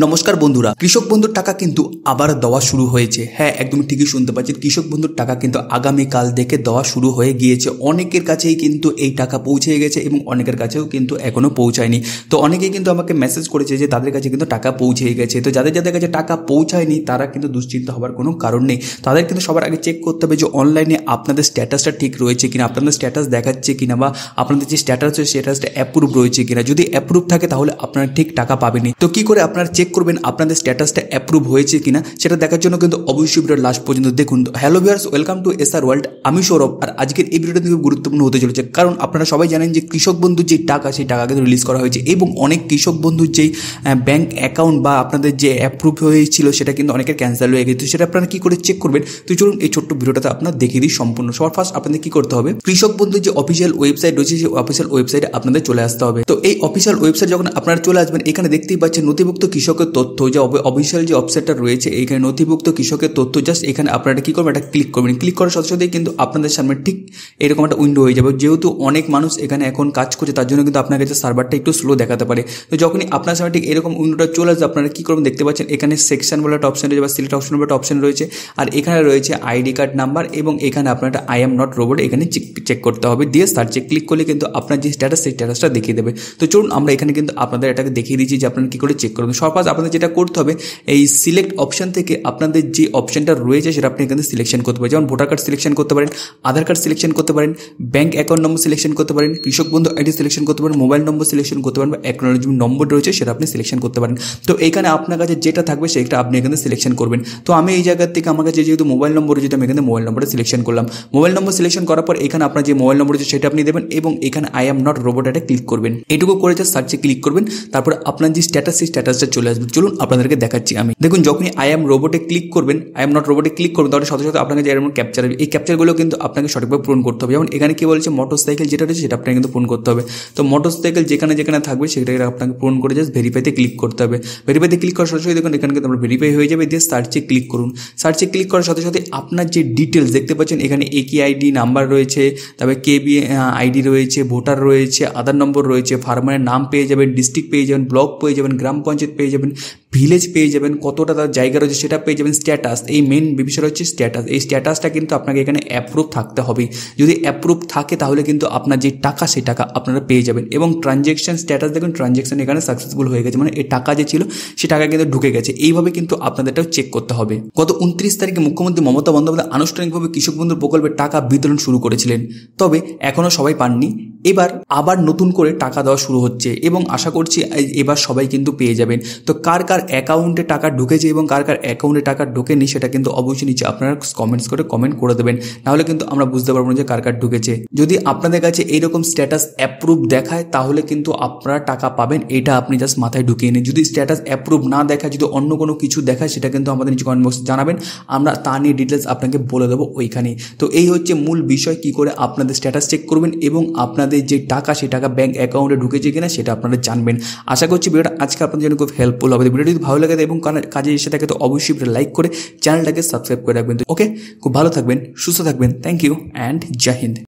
নমস্কার বন্ধুরা, কৃষক বন্ধুর টাকা কিন্তু আবার দেওয়া শুরু হয়েছে। হ্যাঁ, একদম ঠিকই শুনতে পাচ্ছেন, কৃষক বন্ধুর টাকা কিন্তু আগামীকাল থেকে দেওয়া শুরু হয়ে গিয়েছে। অনেকের কাছেই কিন্তু এই টাকা পৌঁছে গেছে এবং অনেকের কাছেও কিন্তু এখনও পৌঁছায়নি। তো অনেকেই কিন্তু আমাকে মেসেজ করেছে যে তাদের কাছে কিন্তু টাকা পৌঁছে গেছে। তো যাদের যাদের কাছে টাকা পৌঁছায়নি তারা কিন্তু দুশ্চিন্তা হওয়ার কোনো কারণ নেই। তাদের কিন্তু সবার আগে চেক করতে হবে যে অনলাইনে আপনাদের স্ট্যাটাসটা ঠিক রয়েছে কিনা, আপনাদের স্ট্যাটাস দেখাচ্ছে কিনা, বা আপনাদের যে স্ট্যাটাস রয়েছে স্ট্যাটাসটা অ্যাপ্রুভ রয়েছে কিনা। যদি অ্যাপ্রুভ থাকে তাহলে আপনারা ঠিক টাকা পাবেনই। তো কি করে আপনারা চেক করবেন আপনাদের স্ট্যাটাসটা অ্যাপ্রুভ হয়েছে কিনা সেটা দেখার জন্য কিন্তু অবশ্যই ভিডিও লাস্ট পর্যন্ত দেখুন। Hello viewers, welcome to SR world. আমি সৌরভ, আর আজকের এই ভিডিওটা খুব গুরুত্বপূর্ণ হতে চলেছে, কারণ আপনারা সবাই জানেন যে কৃষক বন্ধুর যে টাকা সেই টাকা কিন্তু রিলিজ করা হয়েছে এবং অনেক কৃষক বন্ধুর যেই ব্যাঙ্ক অ্যাকাউন্ট বা আপনাদের যে অ্যাপ্রুভ হয়েছিল সেটা কিন্তু অনেকের ক্যান্সেল হয়ে গেছে। সেটা আপনারা কি করে চেক করবেন? তো চলুন এই ছোট্ট ভিডিওটাতে আপনার দেখিয়ে দিই সম্পূর্ণ। সবার ফার্স্ট আপনাদের কি করতে হবে, কৃষক বন্ধুর যে অফিসিয়াল ওয়েবসাইট রয়েছে সেই অফিসিয়াল ওয়েবসাইটে আপনাদের চলে আসতে হবে। তো এই অফিসিয়াল ওয়েবসাইট যখন আপনারা চলে আসবেন, এখানে দেখতেই পাচ্ছেন নথিভুক্ত কৃষকের তথ্য, যে অফিসিয়াল যে ওয়েবসাইটটা রয়েছে এইখানে নথিভুক্ত কৃষকের তথ্য। জাস্ট এখানে আপনারা কি করবেন, এটা ক্লিক করবেন। ক্লিক করার সাথে সাথেই কিন্তু আপনাদের সামনে ঠিক এরকম একটা উইন্ডো হয়ে যাবে। যেহেতু অনেক মানুষ এখানে এখন কাজ করছে তার জন্য কিন্তু আপনার কাছে সার্ভারটা একটু স্লো দেখাতে পারে। তো যখনই আপনার সামনে ঠিক এরকম উইন্ডোটা চলে আসবে, আপনারা কি করবেন দেখতে পাচ্ছেন এখানে সেকশন বলে একটা অপশন রয়েছে বা সিলেক্ট অপশন বলে একটা অপশন রয়েছে, আর এখানে রয়েছে আইডি কার্ড নাম্বার এবং এখানে আপনার একটা আই এম নট রোবট এখানে চেক করতে হবে। দিয়ে সার্চে ক্লিক করলে কিন্তু আপনার যে স্ট্যাটাস সেই স্ট্যাটাসটা দেখিয়ে দেবে। তো চলুন আমরা এখানে কিন্তু আপনাদের এটাকে দেখিয়ে দিচ্ছি যে আপনারা কি করে চেক করবেন। সর্বপ্রথম আপনাদের যেটা করতে হবে, এই সিলেক্ট অপশন থেকে আপনাদের যে অপশনটা রয়েছে সেটা আপনি এখানে সিলেকশন করতে পারেন। যেমন ভোটার কার্ড সিলেকশন করতে পারেন, আধার কার্ড সিলেকশন করতে পারেন, ব্যাঙ্ক অ্যাকাউন্ট নম্বর সিলেকশন করতে পারেন, কৃষক বন্ধু আইডি সিলেকশন করতে পারেন, মোবাইল নম্বর সিলেকশন করতে পারেন, বা অ্যাকনোলেজমেন্ট নম্বর রয়েছে সেটা আপনি সিলেকশন করতে পারেন। তো এইখানে আপনার কাছে যেটা থাকবে সেটা আপনি এখানে সিলেকশন করবেন। তো আমি এই জায়গা থেকে আমার কাছে যেহেতু মোবাইল নম্বর রয়েছে আমি এখানে মোবাইল নম্বরটা সিলেকশন করলাম। মোবাইল নম্বর সিলেকশন করার পর এখানে আপনার যে মোবাইল নম্বর রয়েছে সেটা আপনি দেবেন এবং এখানে আই এম নট রোবট এটা ক্লিক করবেন। এটুকু করে জাস্ট সার্চে ক্লিক করবেন, তারপরে আপনার যে স্ট্যাটাস সেই স্ট্যাটাসটা চলে আসবে। চলুন আপনাদেরকে দেখাচ্ছি আমি। দেখুন, যখনই আই এম রোবটে ক্লিক করবেন, আই এম নট রোবটে ক্লিক করবেন, তাহলে সাথে সাথে আপনাকে যে এরকম ক্যাপচার হবে, এই ক্যাপচারগুলো কিন্তু আপনাকে সঠিকভাবে পূরণ করতে হবে। যেমন এখানে কি বলছে, মোটরসাইকেল যেটা রয়েছে সেটা আপনাকে কিন্তু পূরণ করতে হবে। তো মোটরসাইকেল যেখানে যেখানে থাকবে সেটাকে আপনাকে পূরণ করে জাস্ট ভেরিফাইতে ক্লিক করতে হবে। ভেরিফাইতে ক্লিক করার সাথে সাথে দেখুন এখানে কিন্তু আপনার ভেরিফাই হয়ে যাবে। দিয়ে সার্চে ক্লিক করুন। সার্চে ক্লিক করার সাথে সাথে আপনার যে ডিটেলস দেখতে পাচ্ছেন এখানে একই আইডি নাম্বার রয়েছে, তারপরে কেবি আইডি রয়েছে, ভোটার রয়েছে, আধার নম্বর রয়েছে, ফার্মারের নাম পেয়ে যাবেন, ডিস্ট্রিক্ট পেয়ে যাবেন, ব্লক পেয়ে যাবেন, গ্রাম পঞ্চায়েত পেয়ে যাবেন, ভিলেজ পেয়ে যাবেন, কতটা তার জায়গা রয়েছে সেটা পেয়ে যাবেন। স্ট্যাটাস, এই মেন বিষয় হচ্ছে স্ট্যাটাস। এই স্ট্যাটাসটা কিন্তু আপনাকে এখানে অ্যাপ্রুভ থাকতে হবে। যদি অ্যাপ্রুভ থাকে তাহলে কিন্তু আপনার যে টাকা সেই টাকা আপনারা পেয়ে যাবেন। এবং ট্রানজ্যাকশন স্ট্যাটাস দেখুন, ট্রানজ্যাকশন এখানে সাকসেসফুল হয়ে গেছে, মানে এই টাকা যে ছিল সে টাকা কিন্তু ঢুকে গেছে। এইভাবে কিন্তু আপনাদেরটাও চেক করতে হবে। গত 29 তারিখে মুখ্যমন্ত্রী মমতা বন্দ্যোপাধ্যায় আনুষ্ঠানিকভাবে কৃষক বন্ধুর প্রকল্পের টাকা বিতরণ শুরু করেছিলেন, তবে এখনও সবাই পাননি। এবার আবার নতুন করে টাকা দেওয়া শুরু হচ্ছে এবং আশা করছি এবার সবাই কিন্তু পেয়ে যাবেন। তো কার কার অ্যাকাউন্টে টাকা ঢুকেছে এবং কার কার অ্যাকাউন্টে টাকা ঢোকেনি সেটা কিন্তু অবশ্যই নিচে আপনারা কমেন্টস করে কমেন্ট করে দেবেন, নাহলে কিন্তু আমরা বুঝতে পারবো না যে কার কার ঢুকেছে। যদি আপনাদের কাছে এইরকম স্ট্যাটাস অ্যাপ্রুভ দেখায় তাহলে কিন্তু আপনারা টাকা পাবেন, এটা আপনি জাস্ট মাথায় ঢুকিয়ে নিন। যদি স্ট্যাটাস অ্যাপ্রুভ না দেখায়, যদি অন্য কোনো কিছু দেখায় সেটা কিন্তু আমাদের নিচে কমেন্ট বক্সে জানাবেন, আমরা তা নিয়ে ডিটেলস আপনাকে বলে দেবো ওইখানে। তো এই হচ্ছে মূল বিষয়, কি করে আপনাদের স্ট্যাটাস চেক করবেন এবং আপনাদের যে টাকা সেই টাকা ব্যাঙ্ক অ্যাকাউন্টে ঢুকেছে কিনা সেটা আপনারা জানবেন। আশা করছি ভিডিওটা আজকে আপনাদের জন্য খুব হেল্পফুল হবে। ভিডিওটি যদি ভালো লাগে এবং কাজে এসে থাকে তো অবশ্যই লাইক করে চ্যানেলটাকে সাবস্ক্রাইব করে রাখবেন। ওকে, খুব ভালো থাকবেন, সুস্থ থাকবেন। থ্যাংক ইউ অ্যান্ড জয় হিন্দ।